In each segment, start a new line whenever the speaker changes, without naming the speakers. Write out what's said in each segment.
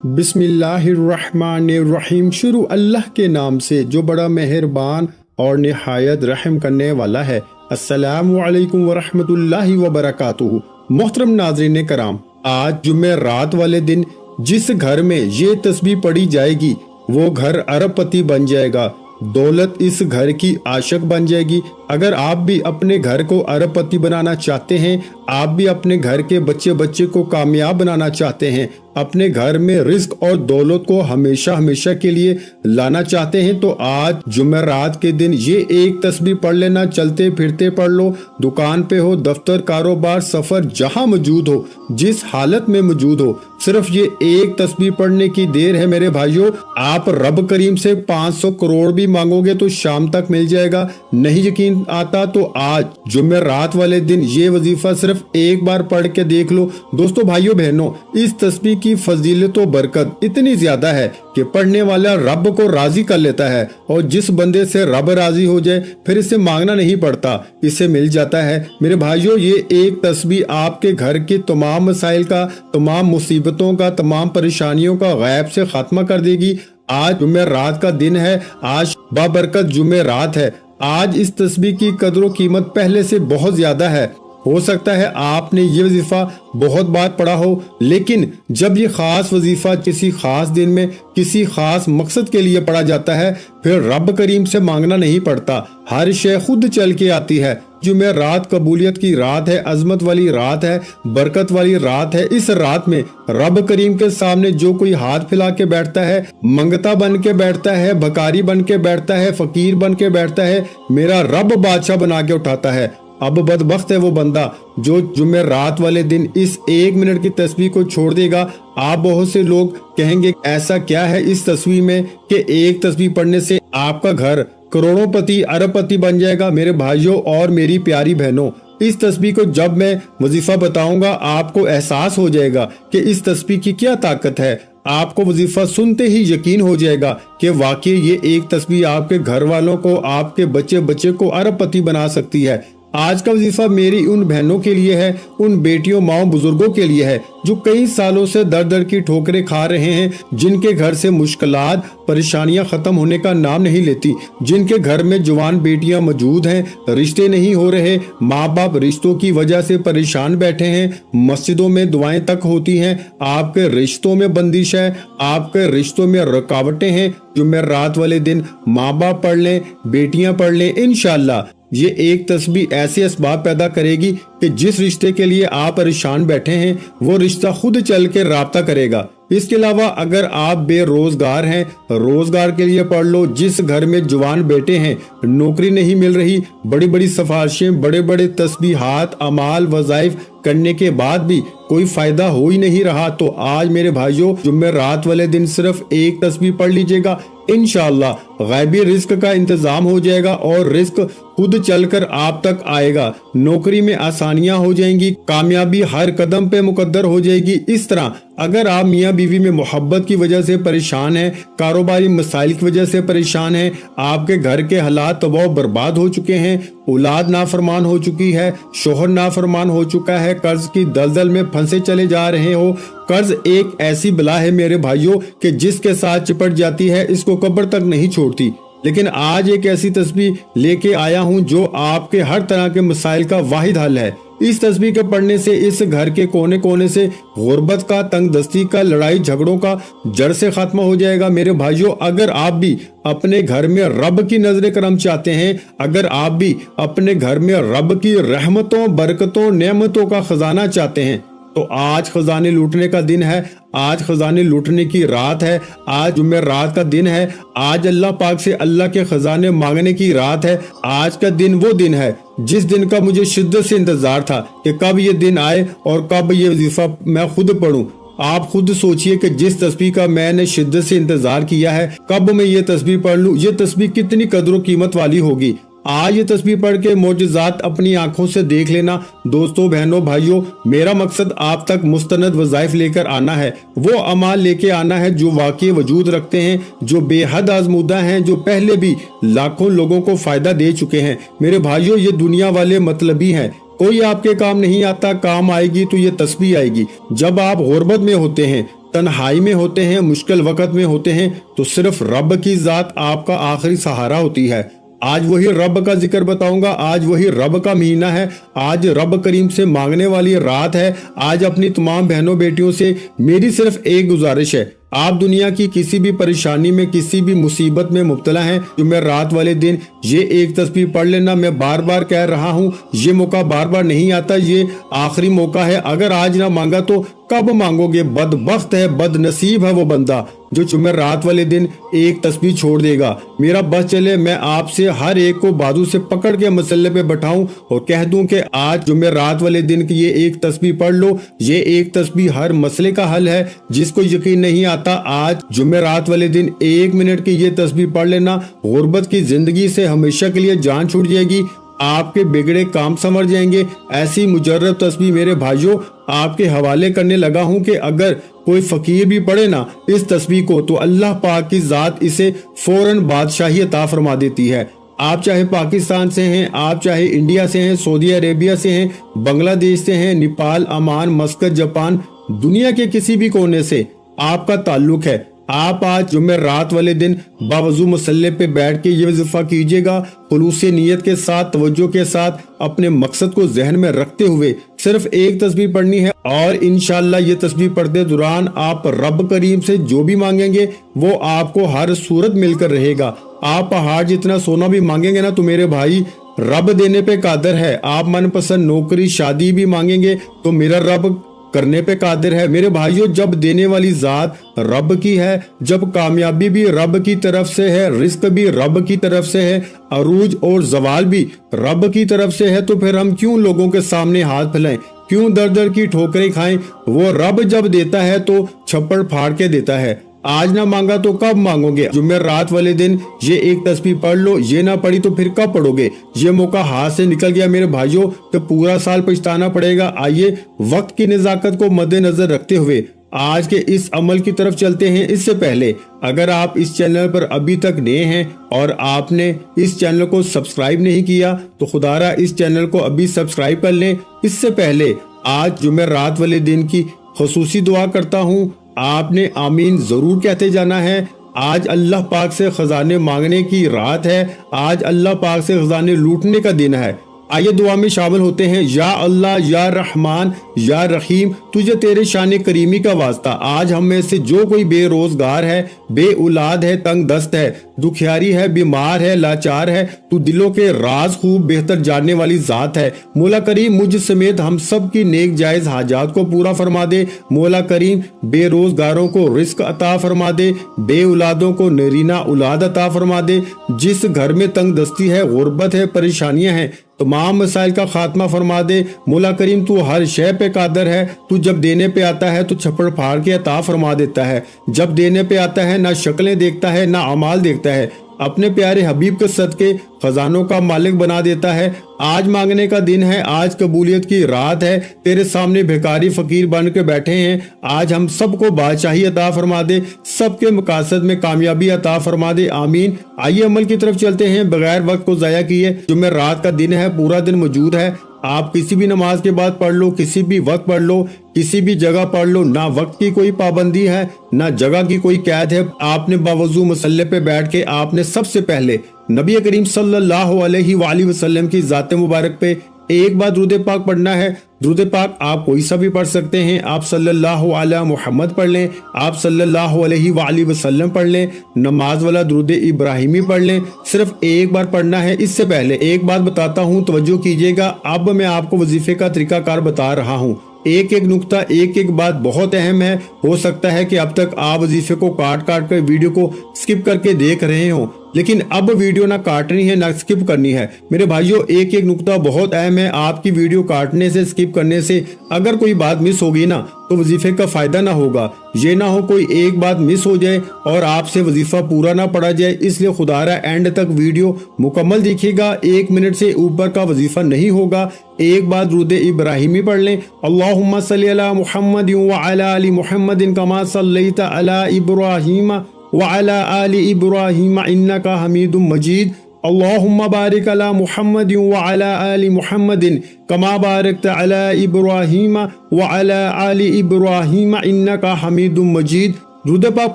बिस्मिल्लाहिर्रहमानिर्रहीम। शुरू अल्लाह के नाम से जो बड़ा मेहरबान और निहायत रहम करने वाला है। अस्सलामु अलैकुम वरहमतुल्लाहि वबरकातुहू। मोहतरम नाज़रीन कराम, आज जुम्मे रात वाले दिन जिस घर में ये तस्बीह पढ़ी जाएगी वो घर अरबपति बन जाएगा, दौलत इस घर की आशिक बन जाएगी। अगर आप भी अपने घर को अरबपति बनाना चाहते हैं, आप भी अपने घर के बच्चे बच्चे को कामयाब बनाना चाहते हैं, अपने घर में रिस्क और दौलत को हमेशा हमेशा के लिए लाना चाहते हैं, तो आज जुमेरात के दिन ये एक तस्बीह पढ़ लेना। चलते फिरते पढ़ लो, दुकान पे हो, दफ्तर, कारोबार, सफर, जहां मौजूद हो, जिस हालत में मौजूद हो, सिर्फ ये एक तस्बीह पढ़ने की देर है मेरे भाइयों। आप रब करीम से 500 करोड़ भी मांगोगे तो शाम तक मिल जाएगा। नहीं यकीन आता तो आज जुमेरात वाले दिन ये वजीफा सिर्फ एक बार पढ़ के देख लो। दोस्तों, भाइयों बहनों, इस तस्बीह की फजीलत और बरकत इतनी ज्यादा है कि पढ़ने वाला रब को राजी कर लेता है, और जिस बंदे से रब राजी हो जाए फिर इसे मांगना नहीं पड़ता, इसे मिल जाता है। मेरे भाइयों, ये एक तस्बीह आपके घर की तमाम मसाइल का, तमाम मुसीबतों का, तमाम परेशानियों का गैब से खात्मा कर देगी। आज जुमेरात का दिन है, आज बाबरकत जुमेरात है। आज इस तस्बीह की कदर कीमत पहले से बहुत ज्यादा है। हो सकता है आपने ये वजीफा बहुत बार पढ़ा हो, लेकिन जब ये खास वजीफा किसी खास दिन में किसी खास मकसद के लिए पढ़ा जाता है, फिर रब करीम से मांगना नहीं पड़ता, हर शय खुद चल के आती है। जुमेरात कबूलियत की रात है, अजमत वाली रात है, बरकत वाली रात है। इस रात में रब करीम के सामने जो कोई हाथ फैला के बैठता है, मंगता बन के बैठता है, भकारी बन के बैठता है, फकीर बन के बैठता है, मेरा रब बादशाह बना के उठाता है। अब बदबख्त है वो बंदा जो जुमेरात वाले दिन इस 1 मिनट की तस्बीह को छोड़ देगा। आप बहुत से लोग कहेंगे ऐसा क्या है इस तस्बीह में कि एक तस्बीह पढ़ने से आपका घर करोड़ोंपति अरबपति बन जाएगा। मेरे भाइयों और मेरी प्यारी बहनों, इस तस्बीह को जब मैं वजीफा बताऊंगा आपको एहसास हो जाएगा कि इस तस्बीह की क्या ताकत है। आपको वजीफा सुनते ही यकीन हो जाएगा कि वाकई ये एक तस्बीह आपके घर वालों को, आपके बच्चे बच्चे को अरबपति बना सकती है। आज का वजीफा मेरी उन बहनों के लिए है, उन बेटियों, माओ, बुजुर्गों के लिए है जो कई सालों से दर दर की ठोकरें खा रहे हैं, जिनके घर से मुश्किलात, परेशानियां खत्म होने का नाम नहीं लेती, जिनके घर में जवान बेटियां मौजूद हैं, रिश्ते नहीं हो रहे, माँ बाप रिश्तों की वजह से परेशान बैठे हैं, मस्जिदों में दुआएं तक होती हैं, आपके रिश्तों में बंदिश है, आपके रिश्तों में रुकावटें हैं। जुमेरात वाले दिन माँ बाप पढ़ लें, बेटियां पढ़ लें, इंशाअल्लाह ये एक तस्बीह ऐसे असबाब पैदा करेगी कि जिस रिश्ते के लिए आप परेशान बैठे हैं वो रिश्ता खुद चल के राब्ता करेगा। इसके अलावा अगर आप बेरोजगार हैं, रोजगार के लिए पढ़ लो। जिस घर में जवान बेटे हैं, नौकरी नहीं मिल रही, बड़ी बड़ी सिफारिशें, बड़े बड़े तस्बीहात, अमाल, वज़ाइफ करने के बाद भी कोई फायदा हो ही नहीं रहा, तो आज मेरे भाइयों जुमेरात वाले दिन सिर्फ एक तस्बीह पढ़ लीजिएगा। इंशाअल्लाह गैबी रिस्क का इंतजाम हो जाएगा और रिस्क खुद चलकर आप तक आएगा। नौकरी में आसानियां हो जाएंगी, कामयाबी हर कदम पे मुकद्दर हो जाएगी। इस तरह अगर आप मियाँ बीवी में मोहब्बत की वजह से परेशान हैं, कारोबारी मसाइल की वजह से परेशान हैं, आपके घर के हालात तबाह बर्बाद हो चुके हैं, औलाद नाफरमान हो चुकी है, शोहर नाफरमान हो चुका है, कर्ज की दलदल में फंसे चले जा रहे हो। कर्ज एक ऐसी बला है मेरे भाइयों कि जिसके साथ चिपट जाती है इसको कब्र तक नहीं छोड़ती। लेकिन आज एक ऐसी तस्बीह लेके आया हूँ जो आपके हर तरह के मसाइल का वाहिद हल है। इस तस्बीह के पढ़ने से इस घर के कोने कोने से गुर्बत का, तंगदस्ती का, लड़ाई झगड़ों का जड़ से खात्मा हो जाएगा। मेरे भाइयों, अगर आप भी अपने घर में रब की नजर करम चाहते हैं, अगर आप भी अपने घर में रब की रहमतों, बरकतों, नेमतों का खजाना चाहते हैं, तो आज खजाने लूटने का दिन है, आज खजाने लूटने की रात है, आज जुमेरात का दिन है, आज अल्लाह पाक से अल्लाह के खजाने मांगने की रात है। आज का दिन वो दिन है जिस दिन का मुझे शिद्दत से इंतजार था कि कब ये दिन आए और कब ये वजीफा मैं खुद पढ़ूं। आप खुद सोचिए कि जिस तस्बीह का मैंने शिद्दत से इंतजार किया है, कब मैं ये तस्बीह पढ़ लूं, ये तस्बीह कितनी कदर कीमत वाली होगी। आज ये तस्बीह पढ़ के मोजज़ात अपनी आंखों से देख लेना। दोस्तों, बहनों, भाइयों, मेरा मकसद आप तक मुस्तनद वज़ाइफ लेकर आना है, वो अमाल लेके आना है जो वाकई वजूद रखते हैं, जो बेहद आजमूदा हैं, जो पहले भी लाखों लोगों को फायदा दे चुके हैं। मेरे भाइयों, ये दुनिया वाले मतलबी हैं, कोई आपके काम नहीं आता, काम आएगी तो ये तस्बीह आएगी। जब आप गुर्बत में होते हैं, تنہائی میں ہوتے ہیں، مشکل وقت میں ہوتے ہیں تو صرف رب کی ذات آپ کا آخری سہارا ہوتی ہے۔ آج وہی رب کا ذکر بتاؤں گا، آج وہی رب کا مہینہ ہے، آج رب کریم سے مانگنے والی رات ہے۔ آج اپنی تمام بہنوں بیٹیوں سے میری صرف ایک گزارش ہے، آپ دنیا کی کسی بھی پریشانی میں، کسی بھی مصیبت میں مبتلا ہیں، جمعرات والے دن یہ ایک تسبیح پڑھ لینا۔ میں بار بار کہہ رہا ہوں، یہ موقع بار بار نہیں آتا، یہ آخری موقع ہے۔ اگر آج نہ مانگا تو کب مانگو گے؟ بدبخت ہے، بد نصیب ہے وہ بندہ جو جمعرات والے دن ایک تسبیح چھوڑ دے گا۔ میرا بس چلے میں آپ سے ہر ایک کو بازو سے پکڑ کے مسئلے پہ بٹھاؤں اور کہہ دوں کہ آج جمعرات والے دن کی یہ ایک تسبیح پڑھ لو۔ یہ ایک تسبیح ہر مسئلے کا حل ہے۔ جس کو یقین نہیں آتا، آج جمعرات والے دن 1 منٹ کی یہ تسبیح پڑھ لینا، غربت کی زندگی سے ہمیشہ کے لیے جان چھوٹ جائے گی، آپ کے بگڑے کام سنور جائیں گے۔ ایسی مجرب تسبیح میرے بھائیوں آپ کے حوالے کرنے لگا ہوں کہ اگر کوئی فقیر بھی پڑھے نا اس تسبیح کو تو اللہ پاک کی ذات اسے فوراً بادشاہی عطا فرما دیتی ہے۔ آپ چاہے پاکستان سے ہیں، آپ چاہے انڈیا سے ہیں، سعودی عربیہ سے ہیں، بنگلہ دیش سے ہیں، نیپال، عمان، مسقط، جاپان، دنیا کے کسی بھی کونے سے آپ کا تعلق ہے، آپ آج جمعرات والے دن باوضو مسلح پہ بیٹھ کے یہ وظیفہ کیجئے گا، خلوص نیت کے ساتھ، توجہ کے ساتھ، اپنے مقصد کو ذہن میں رکھتے ہوئے صرف ایک تسبیح پڑھنی ہے، اور انشاءاللہ یہ تسبیح پڑھتے دوران آپ رب کریم سے جو بھی مانگیں گے وہ آپ کو ہر صورت مل کر رہے گا۔ آپ پہاڑ جتنا سونا بھی مانگیں گے نا تو میرے بھائی رب دینے پہ قادر ہے۔ آپ من پسند نوکری، شادی بھی مانگیں گے تو میرا رب کرنے پہ قادر ہے۔ میرے بھائیوں، جب دینے والی ذات رب کی ہے، جب کامیابی بھی رب کی طرف سے ہے، رزق بھی رب کی طرف سے ہے، عروج اور زوال بھی رب کی طرف سے ہے، تو پھر ہم کیوں لوگوں کے سامنے ہاتھ پھیلائیں، کیوں در در کی ٹھوکریں کھائیں؟ وہ رب جب دیتا ہے تو چھپڑ پھاڑ کے دیتا ہے۔ آج نہ مانگا تو کب مانگو گے؟ جمعرات والے دن یہ ایک تسبیح پڑھ لو، یہ نہ پڑھی تو پھر کب پڑھو گے؟ یہ موقع ہاتھ سے نکل گیا میرے بھائیوں تو پورا سال پچھتانا پڑے گا۔ آئیے وقت کی نزاکت کو مد نظر رکھتے ہوئے آج کے اس عمل کی طرف چلتے ہیں۔ اس سے پہلے اگر آپ اس چینل پر ابھی تک نئے ہیں اور آپ نے اس چینل کو سبسکرائب نہیں کیا تو خدا را اس چینل کو ابھی سبسکرائب کر لیں۔ اس سے پہلے آج جمعرات والے دن کی خصوصی دعا کرتا ہوں، آپ نے آمین ضرور کہتے جانا ہے۔ آج اللہ پاک سے خزانے مانگنے کی رات ہے، آج اللہ پاک سے خزانے لوٹنے کا دن ہے۔ آئیے دعا میں شامل ہوتے ہیں۔ یا اللہ، یا رحمان، یا رحیم، تجھے تیرے شان کریمی کا واسطہ، آج ہم میں سے جو کوئی بے روزگار ہے، بے اولاد ہے، تنگ دست ہے، دکھیاری ہے، بیمار ہے، لاچار ہے، تو دلوں کے راز خوب بہتر جاننے والی ذات ہے۔ مولا کریم مجھ سمیت ہم سب کی نیک جائز حاجات کو پورا فرما دے۔ مولا کریم بے روزگاروں کو رزق عطا فرما دے، بے اولادوں کو نرینہ اولاد عطا فرما دے، جس گھر میں تنگ دستی ہے، غربت ہے، پریشانیاں ہیں، تمام مسائل کا خاتمہ فرما دے۔ مولا کریم تو ہر شے پہ قادر ہے، تو جب دینے پہ آتا ہے تو چھپڑ پھاڑ کے عطا فرما دیتا ہے، جب دینے پہ آتا ہے نہ شکلیں دیکھتا ہے نہ اعمال دیکھتا ہے، اپنے پیارے حبیب کے صدقے خزانوں کا مالک بنا دیتا ہے۔ آج مانگنے کا دن ہے، آج قبولیت کی رات ہے، تیرے سامنے بھیکاری فقیر بن کے بیٹھے ہیں، آج ہم سب کو بادشاہی عطا فرما دے، سب کے مقاصد میں کامیابی عطا فرما دے، آمین۔ آئیے عمل کی طرف چلتے ہیں بغیر وقت کو ضائع کیے۔ جمعرات کا دن ہے، پورا دن موجود ہے، آپ کسی بھی نماز کے بعد پڑھ لو، کسی بھی وقت پڑھ لو، کسی بھی جگہ پڑھ لو، نہ وقت کی کوئی پابندی ہے نہ جگہ کی کوئی قید ہے۔ آپ نے باوضو مسلح پہ بیٹھ کے آپ نے سب سے پہلے نبی کریم صلی اللہ علیہ وآلہ وسلم کی ذات مبارک پہ ایک بار درود پاک پڑھنا ہے۔ درود پاک آپ کوئی سا بھی پڑھ سکتے ہیں، آپ صلی اللہ علیہ محمد پڑھ لیں، آپ صلی اللہ علیہ وآلہ وسلم پڑھ لیں، نماز والا درود ابراہیمی پڑھ لیں، صرف ایک بار پڑھنا ہے۔ اس سے پہلے ایک بات بتاتا ہوں، توجہ کیجئے گا، اب میں آپ کو وظیفے کا طریقہ کار بتا رہا ہوں، ایک ایک نقطہ، ایک ایک بات بہت اہم ہے۔ ہو سکتا ہے کہ اب تک آپ وظیفے کو کاٹ کاٹ کر ویڈیو کو سکپ کر کے دیکھ رہے ہوں، لیکن اب ویڈیو نہ کاٹنی ہے نہ سکپ کرنی ہے میرے بھائیوں، ایک ایک نقطہ بہت اہم ہے۔ آپ کی ویڈیو کاٹنے سے، سکپ کرنے سے اگر کوئی بات مس ہوگی نا تو وظیفے کا فائدہ نہ ہوگا، یہ نہ ہو کوئی ایک بات مس ہو جائے اور آپ سے وظیفہ پورا نہ پڑا جائے۔ اس لیے خدا را اینڈ تک ویڈیو مکمل دیکھیے گا، 1 منٹ سے اوپر کا وظیفہ نہیں ہوگا۔ ایک بار درود ابراہیمی پڑھ لیں، اللہم صلی علی محمد وعلی آل محمد کما صلیت علی ابراہیم وعلی آل ابراہیم انک حمید مجید، अल्लाहुम्मा बारिक अला मुहम्मद व अला आलि मुहम्मदिन कमा बारकत अला इब्राहीम व अला आलि इब्राहीम इन्नका हमीदुम मजीद। दुरूद पाक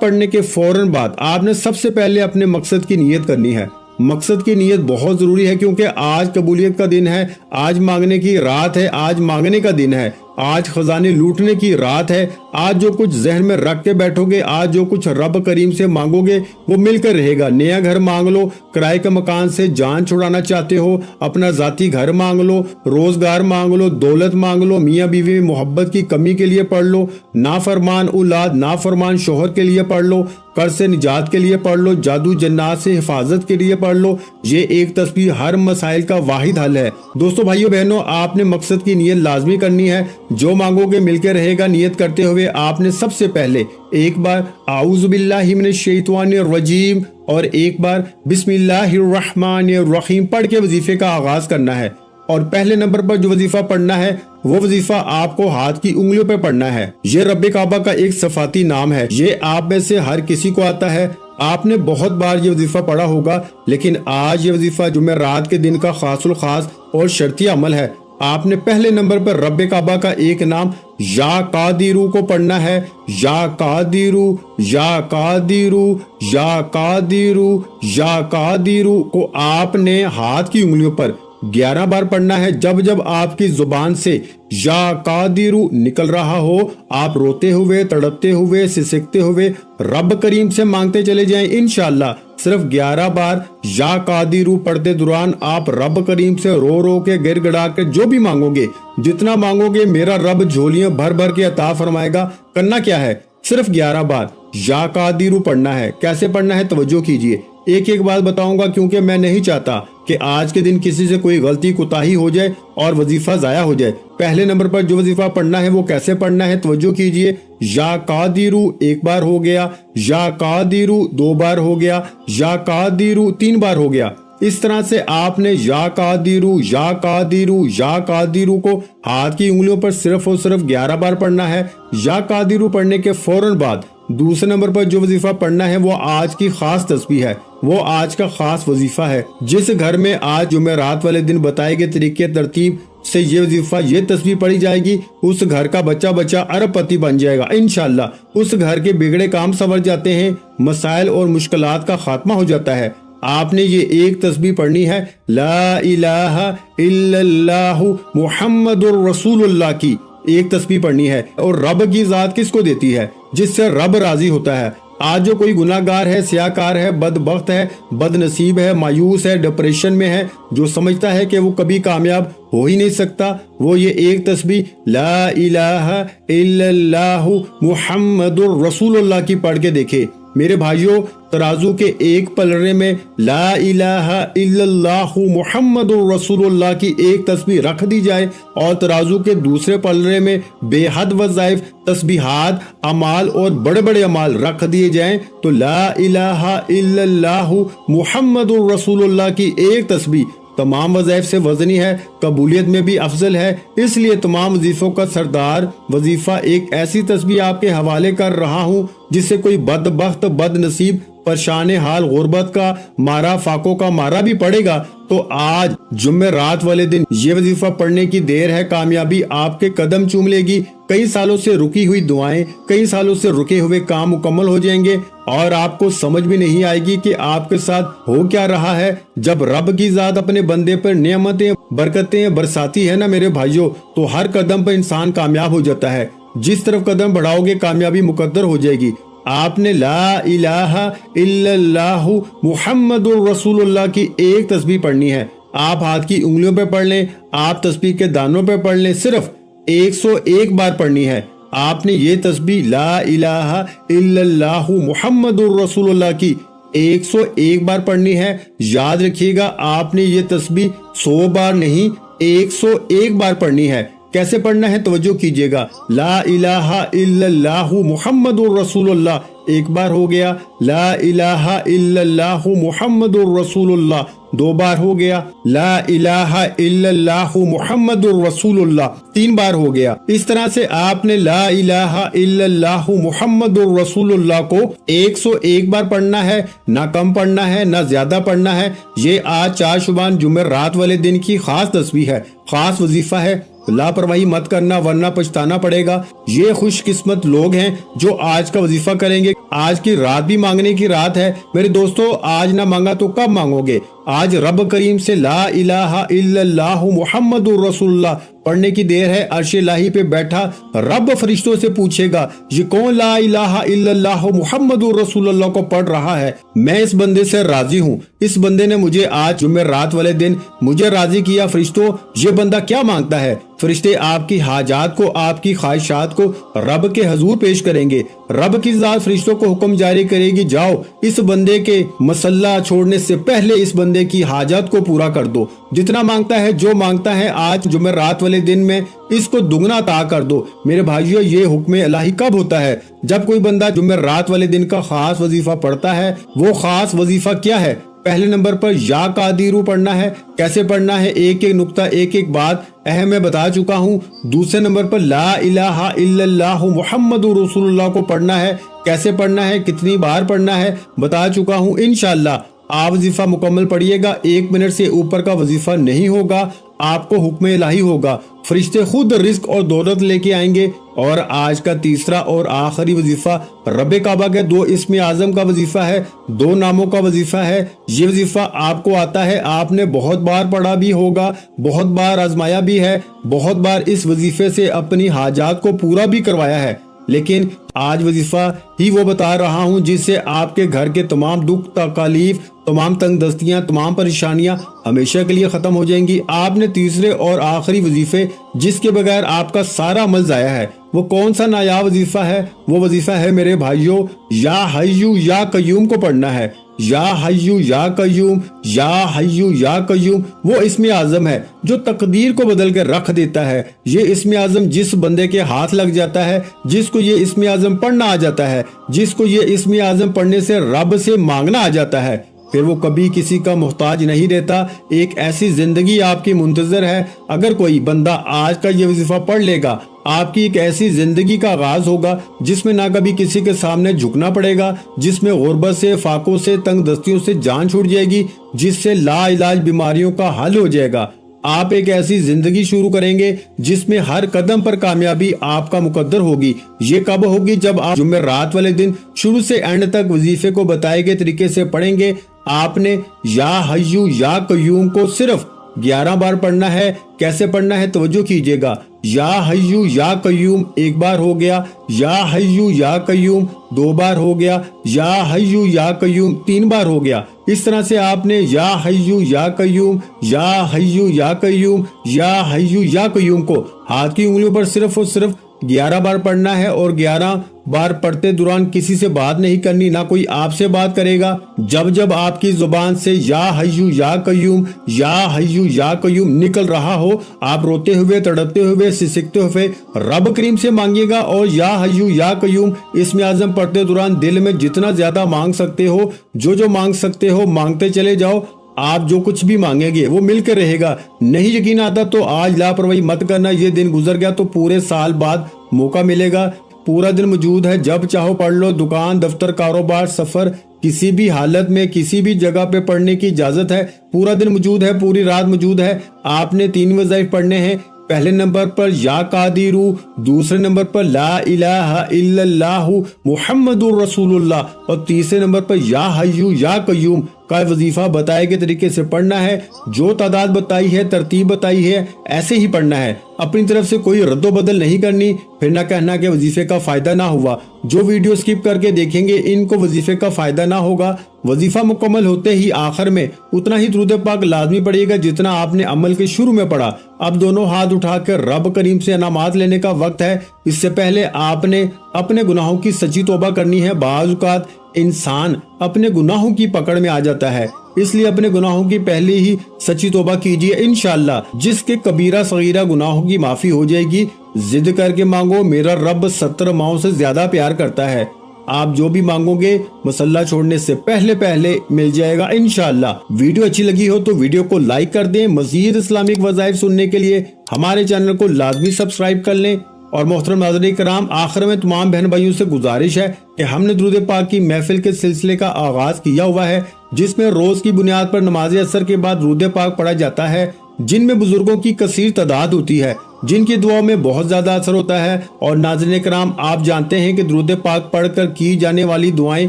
पढ़ने के फौरन बाद आपने सबसे पहले अपने मकसद की नियत करनी है। मकसद की नियत बहुत जरूरी है, क्योंकि आज कबूलियत का दिन है, आज मांगने की रात है, आज मांगने का दिन है, आज खजाने लूटने की रात है। आज जो कुछ जहन में रख के बैठोगे, आज जो कुछ रब करीम से मांगोगे वो मिलकर रहेगा। नया घर मांग लो, किराए के मकान से जान छुड़ाना चाहते हो, अपना जाती घर मांग लो, रोजगार मांग लो, दौलत मांग लो, मियाँ बीवी में मोहब्बत की कमी के लिए पढ़ लो, नाफरमान औलाद नाफरमान शोहर के लिए पढ़ लो, कर्ज से निजात के लिए पढ़ लो, जादू जन्नात से हिफाजत के लिए पढ़ लो। ये एक तस्बीह हर मसाइल का वाहिद हल है। दोस्तों भाइयों बहनों, आपने मकसद की नियत लाजमी करनी है। जो मांगोगे मिलकर रहेगा। नियत करते हुए आपने सबसे पहले एक बार आऊज़ु बिल्लाहि मिनश शैतानिर रजीम और एक बार बिस्मिल्लाहिर रहमानिर रहीम पढ़ के वजीफे का आगाज करना है। और पहले नंबर पर जो वजीफा पढ़ना है वो वजीफा आपको हाथ की उंगलियों पे पढ़ना है। ये रब्बे काबा का एक सफाती नाम है। ये आप में से हर किसी को आता है। आपने बहुत बार ये वजीफा पढ़ा होगा, लेकिन आज ये वजीफा जुमेरात के दिन का खासुल खास और शर्ती अमल है। आपने पहले नंबर पर रब्बे काबा का एक नाम या कादिरू को पढ़ना है। या कादिरू, या कादिरू, या कादिरू, या कादिरू को आपने हाथ की उंगलियों पर 11 बार पढ़ना है। जब जब आपकी जुबान से या कादिरू निकल रहा हो, आप रोते हुए, तड़पते हुए, सिसकते हुए रब करीम से मांगते चले जाएं। इंशाअल्लाह सिर्फ 11 बार या कादिरू पढ़ते दौरान आप रब करीम से रो रो के गिड़गिड़ा के जो भी मांगोगे, जितना मांगोगे मेरा रब झोलियां भर भर के अता फरमाएगा। करना क्या है, सिर्फ 11 बार या कादिरू पढ़ना है। कैसे पढ़ना है तवज्जो कीजिए। एक एक बात बताऊंगा, क्योंकि मैं नहीं चाहता कि आज के दिन किसी से कोई गलती कुताही हो जाए और वजीफा जाया हो जाए। पहले नंबर पर जो वजीफा पढ़ना है वो कैसे पढ़ना है तवज्जो कीजिए। या कादिरू एक बार हो गया, या कादिरू 2 बार हो गया, या कादिरू 3 बार हो गया। इस तरह से आपने या कादिरू, या कादिरू, या कादिरू को हाथ की उंगलियों पर सिर्फ और सिर्फ 11 बार पढ़ना है। या कादिरू पढ़ने के फौरन बाद दूसरे नंबर पर जो वजीफा पढ़ना है वो आज की खास तस्बीह है, वो आज का खास वजीफा है। जिस घर में आज जुमेरात वाले दिन बताए गए तरीके तरतीब से ये वजीफा, ये तस्बीह पढ़ी जाएगी, उस घर का बच्चा बच्चा अरबपति बन जाएगा इंशाअल्लाह। उस घर के बिगड़े काम संवर जाते हैं, मसाइल और मुश्किलात का खात्मा हो जाता है। आपने ये एक तस्बीह पढ़नी है, ला इलाहा इल्लल्लाहु मुहम्मदुर रसूलुल्लाह की एक तस्बीह पढ़नी है। और रब की जात किसको देती है, जिससे रब राजी होता है। आज जो कोई गुनाहगार है, सियाकार है, बदबख्त है, बदनसीब है, मायूस है, डिप्रेशन में है, जो समझता है कि वो कभी कामयाब हो ही नहीं सकता, वो ये एक तस्बीह ला इलाहा इल्लल्लाहु मुहम्मदुर रसूलुल्लाह की पढ़ के देखे। मेरे भाइयों, तराजू के एक पलड़े में ला इलाहा इल्लल्लाहु मुहम्मदुर रसूलुल्लाह की एक तस्बीह रख दी जाए और तराजू के दूसरे पलड़े में बेहद वज़ाइफ, तस्बीहात, अमाल और बड़े बड़े अमाल रख दिए जाएं, तो ला इलाहा इल्लल्लाहु मुहम्मदुर रसूलुल्लाह की एक तस्बीह तमाम वज़ाइफ से वजनी है, कबूलियत में भी अफजल है। इसलिए तमाम वजीफों का सरदार वजीफा एक ऐसी तस्बीह आपके हवाले कर रहा हूँ जिससे कोई बदबख्त, बदनसीब, परेशान हाल, गुर्बत का मारा, फाकों का मारा भी पड़ेगा तो आज जुमेरात वाले दिन ये वजीफा पढ़ने की देर है। कामयाबी आपके कदम चूम लेगी। कई सालों से रुकी हुई दुआएं, कई सालों से रुके हुए काम मुकम्मल हो जाएंगे और आपको समझ भी नहीं आएगी कि आपके साथ हो क्या रहा है। जब रब की जात अपने बंदे पर नेमतें, बरकतें बरसाती है ना मेरे भाइयों, तो हर कदम पर इंसान कामयाब हो जाता है। जिस तरफ कदम बढ़ाओगे कामयाबी मुकद्दर हो जाएगी। आपने ला इलाहा इल्लल्लाहु मुहम्मदुर रसूलुल्लाह की एक तस्बीह पढ़नी है। आप हाथ की उंगलियों पे पढ़ लें, आप तस्बीह के दानों पे पढ़ लें, सिर्फ 101 बार पढ़नी है। आपने ये तस्बीह ला इलाहा इल्लल्लाहु मुहम्मदुर रसूलुल्लाह की 101 बार पढ़नी है। याद रखिएगा, आपने ये तस्बीह 100 बार नहीं 101 बार पढ़नी है। कैसे पढ़ना है तवज्जो कीजिएगा। ला इलाहा इल्लल्लाहु मुहम्मदुर रसूलुल्लाह एक बार हो गया, ला इलाहा इल्लल्लाहु मुहम्मदुर रसूलुल्लाह 2 बार हो गया, ला इलाहा इल्लल्लाहु मुहम्मदुर रसूलुल्लाह 3 बार हो गया। इस तरह से आपने ला इलाहा इल्लल्लाहु मुहम्मदुर रसूलुल्लाह को 101 बार पढ़ना है, ना कम पढ़ना है ना ज्यादा पढ़ना है। ये आज 4 शुबान जुमेरात वाले दिन की खास तस्बीह है, खास वजीफा है। लापरवाही मत करना वरना पछताना पड़ेगा। ये खुशकिस्मत लोग हैं जो आज का वजीफा करेंगे। आज की रात भी मांगने की रात है मेरे दोस्तों, आज ना मांगा तो कब मांगोगे। आज रब करीम से ला इलाहा इल्लल्लाहु मुहम्मदुर रसूलुल्लाह पढ़ने की देर है। अर्श इलाही पे बैठा रब फरिश्तों से पूछेगा, ये कौन ला इलाहा इल्लल्लाहु मुहम्मदुर रसूलुल्लाह को पढ़ रहा है। मैं इस बंदे से राजी हूँ, इस बंदे ने मुझे आज जुमेरात वाले दिन मुझे राजी किया। फरिश्तों, ये बंदा क्या मांगता है। फरिश्ते आपकी हाजात को, आपकी ख्वाहिशात को रब के हजूर पेश करेंगे। रब की जात फरिश्तों को हुक्म जारी करेगी, जाओ इस बंदे के मसल्ला छोड़ने से पहले इस बंदे की हाजात को पूरा कर दो। जितना मांगता है, जो मांगता है आज जुमेरात वाले दिन में इसको दुगना अता कर दो। मेरे भाइयों, ये हुक्म इलाही कब होता है? जब कोई बंदा जुमेरात वाले दिन का खास वजीफा पढ़ता है। वो खास वजीफा क्या है? पहले नंबर पर या कादिरू पढ़ना है। कैसे पढ़ना है? एक एक नुक्ता, एक एक बात अहम मैं बता चुका हूँ। दूसरे नंबर पर ला इलाहा इल्लल्लाहु मुहम्मदुर रसूलुल्लाह को पढ़ना है। कैसे पढ़ना है, कितनी बार पढ़ना है, बता चुका हूँ। इंशाअल्लाह आप वजीफा मुकम्मल पढ़िएगा। 1 मिनट से ऊपर का वजीफा नहीं होगा, आपको हुक्म इलाही होगा। फरिश्ते खुद रिस्क और दौलत लेके आएंगे। और आज का तीसरा और आखिरी वजीफा रब काबा के 2 इस्म आजम का वजीफा है, 2 नामों का वजीफा है। ये वजीफा आपको आता है, आपने बहुत बार पढ़ा भी होगा, बहुत बार आजमाया भी है, बहुत बार इस वजीफे से अपनी हाजात को पूरा भी करवाया है। लेकिन आज वजीफा ही वो बता रहा हूँ जिससे आपके घर के तमाम दुख तकलीफ, तमाम तंगदस्तियां, तमाम परेशानियां हमेशा के लिए खत्म हो जाएंगी। आपने तीसरे और आखिरी वजीफे जिसके बगैर आपका सारा अमल जाया है, वो कौन सा नायाब वजीफा है? वो वजीफा है मेरे भाइयों, या हय्यू या कय्यूम को पढ़ना है। या हय्यू या कय्यूम, या हय्यू या कय्यूम वो इस्म आजम है जो तकदीर को बदल के रख देता है। ये इस्म आजम जिस बंदे के हाथ लग जाता है, जिसको ये इस्म आजम पढ़ना आ जाता है, जिसको ये इस्म आजम पढ़ने से रब से मांगना आ जाता है, फिर वो कभी किसी का मोहताज नहीं रहता। एक ऐसी जिंदगी आपकी मुंतजर है। अगर कोई बंदा आज का ये वजीफा पढ़ लेगा, आपकी एक ऐसी जिंदगी का आगाज होगा जिसमें ना कभी किसी के सामने झुकना पड़ेगा, जिसमें गुर्बत से, फाकों से, तंग दस्तियों से जान छूट जाएगी, जिससे लाइलाज बीमारियों का हल हो जाएगा। आप एक ऐसी जिंदगी शुरू करेंगे जिसमें हर कदम पर कामयाबी आपका मुकद्दर होगी। ये कब होगी? जब आप जुमेरात वाले दिन शुरू से एंड तक वजीफे को बताए गए तरीके से पढ़ेंगे। आपने या हय्यू या कय्यूम को सिर्फ 11 बार पढ़ना है। कैसे पढ़ना है तवज्जो कीजिएगा। या हय्यू या कय्यूम 1 बार हो गया, या हय्यू या कय्यूम 2 बार हो गया, या हय्यू या कय्यूम 3 बार हो गया। इस तरह से आपने या हय्यू या कय्यूम, या हय्यू या कय्यूम, या हय्यू या कय्यूम को हाथ की उंगलियों पर सिर्फ और सिर्फ 11 बार पढ़ना है। और 11 बार पढ़ते दौरान किसी से बात नहीं करनी, ना कोई आपसे बात करेगा। जब जब आपकी जुबान से या हय्यू या कय्यूम, या हय्यू या कय्यूम निकल रहा हो, आप रोते हुए, तड़पते हुए, सिसकते हुए रब करीम से मांगिएगा। और या हय्यू या कय्यूम इस्म आज़म पढ़ते दौरान दिल में जितना ज्यादा मांग सकते हो, जो मांग सकते हो मांगते चले जाओ। आप जो कुछ भी मांगेंगे वो मिलकर रहेगा। नहीं यकीन आता तो आज लापरवाही मत करना। ये दिन गुजर गया तो पूरे साल बाद मौका मिलेगा। पूरा दिन मौजूद है, जब चाहो पढ़ लो। दुकान, दफ्तर, कारोबार, सफर, किसी भी हालत में किसी भी जगह पे पढ़ने की इजाजत है। पूरा दिन मौजूद है, पूरी रात मौजूद है। आपने 3 वज़ाइफ पढ़ने हैं। पहले नंबर पर या कादिरू, दूसरे नंबर पर ला इलाहा इल्लल्लाहु मुहम्मदुर रसूलुल्लाह और तीसरे नंबर पर या हय्यू या कय्यूम का वजीफा बताए गए तरीके से पढ़ना है। जो तादाद बताई है, तरतीब बताई है, ऐसे ही पढ़ना है। अपनी तरफ से कोई रद्दो बदल नहीं करनी, फिर ना कहना कि वजीफे का फायदा ना हुआ। जो वीडियो स्किप करके देखेंगे इनको वजीफे का फायदा ना होगा। वजीफा मुकम्मल होते ही आखिर में उतना ही दुरूद पाक लाजमी पड़ेगा जितना आपने अमल के शुरू में पढ़ा। अब दोनों हाथ उठाकर रब करीम से इनामात लेने का वक्त है। इससे पहले आपने अपने गुनाहों की सच्ची तौबा करनी है। बाज़ औक़ात इंसान अपने गुनाहों की पकड़ में आ जाता है, इसलिए अपने गुनाहों की पहले ही सच्ची तौबा कीजिए। इंशाअल्लाह जिसके कबीरा सगीरा गुनाहों की माफी हो जाएगी। जिद करके मांगो, मेरा रब 70 माओं से ज्यादा प्यार करता है। आप जो भी मांगोगे मसल्ला छोड़ने से पहले मिल जाएगा इंशाअल्लाह। वीडियो अच्छी लगी हो तो वीडियो को लाइक कर दें। मजीद इस्लामिक वज़ाइफ सुनने के लिए हमारे चैनल को लाजमी सब्सक्राइब कर लें। और मोहतरम नाज़रीन कराम, आखिर में तमाम बहन भाइयों से गुजारिश है कि हमने दुरूद पाक की महफिल के सिलसिले का आगाज किया हुआ है, जिसमें रोज की बुनियाद पर नमाज असर के बाद दुरूद पाक पढ़ा जाता है, जिनमें बुजुर्गों की कसीर तादाद होती है, जिनकी दुआओं में बहुत ज्यादा असर होता है। और नाज़रीन कराम, आप जानते हैं कि दुरूद पाक पढ़कर की जाने वाली दुआएं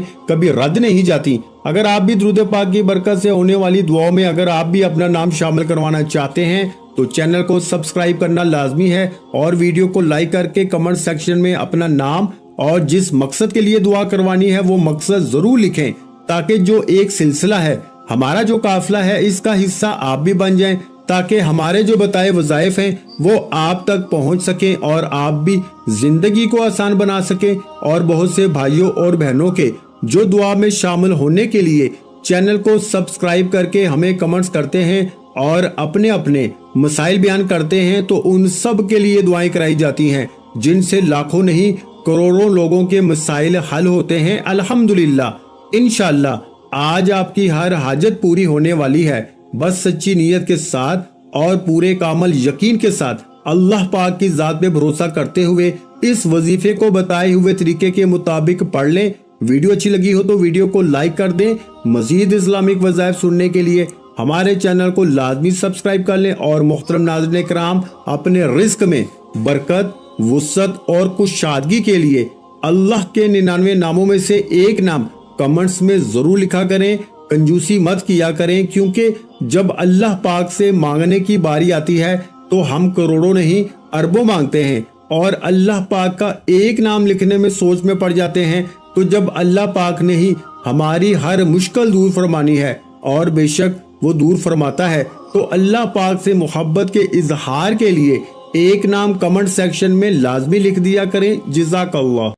कभी रद्द नहीं जाती। अगर आप भी दुरूद पाक की बरकत से होने वाली दुआओं में अगर आप भी अपना नाम शामिल करवाना चाहते हैं तो चैनल को सब्सक्राइब करना लाजमी है और वीडियो को लाइक करके कमेंट सेक्शन में अपना नाम और जिस मकसद के लिए दुआ करवानी है वो मकसद जरूर लिखें, ताकि जो एक सिलसिला है, हमारा जो काफिला है, इसका हिस्सा आप भी बन जाएं, ताकि हमारे जो बताए वज़ाइफ हैं वो आप तक पहुंच सकें और आप भी जिंदगी को आसान बना सकें। और बहुत से भाइयों और बहनों के जो दुआ में शामिल होने के लिए चैनल को सब्सक्राइब करके हमें कमेंट्स करते हैं और अपने अपने मसाइल बयान करते हैं, तो उन सब के लिए दुआएं कराई जाती हैं, जिनसे लाखों नहीं करोड़ों लोगों के मसाइल हल होते हैं अल्हम्दुलिल्लाह। इंशाअल्लाह आज आपकी हर हाजत पूरी होने वाली है। बस सच्ची नीयत के साथ और पूरे कामल यकीन के साथ अल्लाह पाक की जात पे भरोसा करते हुए इस वजीफे को बताए हुए तरीके के मुताबिक पढ़ लें। वीडियो अच्छी लगी हो तो वीडियो को लाइक कर दें। मजीद इस्लामिक वज़ाइफ सुनने के लिए हमारे चैनल को लाजमी सब्सक्राइब कर लें। और मोहतरम नाज़रीन कराम, अपने रिस्क में बरकत, वुसअत और कुशादगी के लिए अल्लाह के 99 नामों में से एक नाम कमेंट्स में जरूर लिखा करें। कंजूसी मत किया करें, क्योंकि जब अल्लाह पाक से मांगने की बारी आती है तो हम करोड़ों नहीं अरबों मांगते हैं और अल्लाह पाक का एक नाम लिखने में सोच में पड़ जाते हैं। तो जब अल्लाह पाक ने ही हमारी हर मुश्किल दूर फरमानी है और बेशक वो दूर फरमाता है, तो अल्लाह पाक से मोहब्बत के इजहार के लिए एक नाम कमेंट सेक्शन में लाजमी लिख दिया करें। जज़ाकल्लाह।